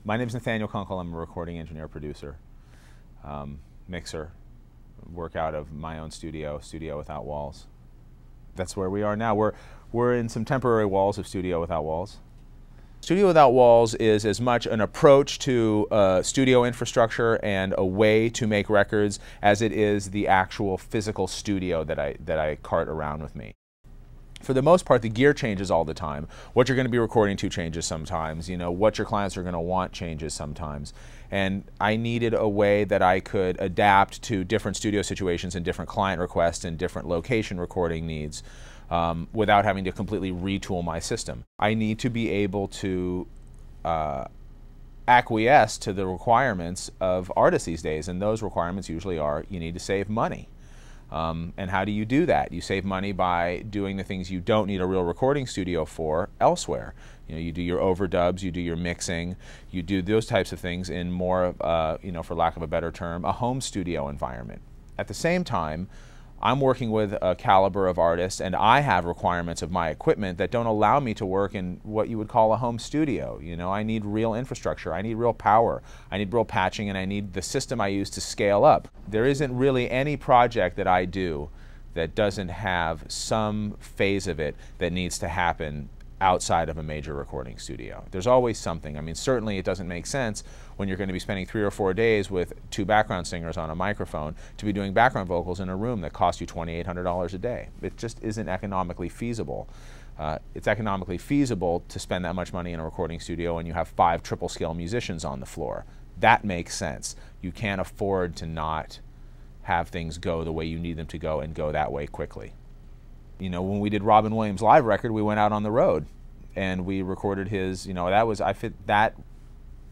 My name is Nathaniel Kunkel. I'm a recording engineer, producer, mixer, work out of my own studio, Studio Without Walls. That's where we are now. We're in some temporary walls of Studio Without Walls. Studio Without Walls is as much an approach to studio infrastructure and a way to make records as it is the actual physical studio that I cart around with me. For the most part, the gear changes all the time. What you're going to be recording to changes sometimes. You know, what your clients are going to want changes sometimes. And I needed a way that I could adapt to different studio situations and different client requests and different location recording needs without having to completely retool my system. I need to be able to acquiesce to the requirements of artists these days, and those requirements usually are you need to save money. And how do you do that? You save money by doing the things you don't need a real recording studio for elsewhere. You know, you do your overdubs, you do your mixing, you do those types of things in more of, you know, for lack of a better term, a home studio environment. At the same time, I'm working with a caliber of artists, and I have requirements of my equipment that don't allow me to work in what you would call a home studio. You know, I need real infrastructure, I need real power, I need real patching, and I need the system I use to scale up. There isn't really any project that I do that doesn't have some phase of it that needs to happen outside of a major recording studio. There's always something. I mean, certainly it doesn't make sense when you're going to be spending 3 or 4 days with 2 background singers on a microphone to be doing background vocals in a room that costs you $2,800 a day. It just isn't economically feasible. It's economically feasible to spend that much money in a recording studio and you have 5 triple scale musicians on the floor. That makes sense. You can't afford to not have things go the way you need them to go and go that way quickly. You know, when we did Robin Williams' live record, we went out on the road and we recorded his, you know, I fit that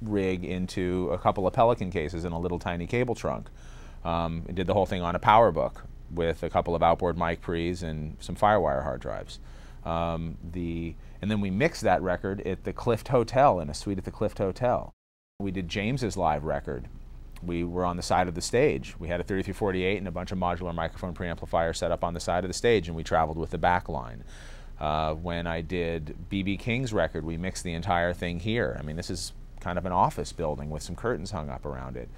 rig into a couple of Pelican cases in a little tiny cable trunk. And did the whole thing on a PowerBook with a couple of outboard mic pre's and some Firewire hard drives. And then we mixed that record at the Clift Hotel, in a suite at the Clift Hotel. We did James's live record. We were on the side of the stage. We had a 3348 and a bunch of modular microphone preamplifiers set up on the side of the stage, and we traveled with the back line. When I did B.B. King's record, we mixed the entire thing here. I mean, this is kind of an office building with some curtains hung up around it.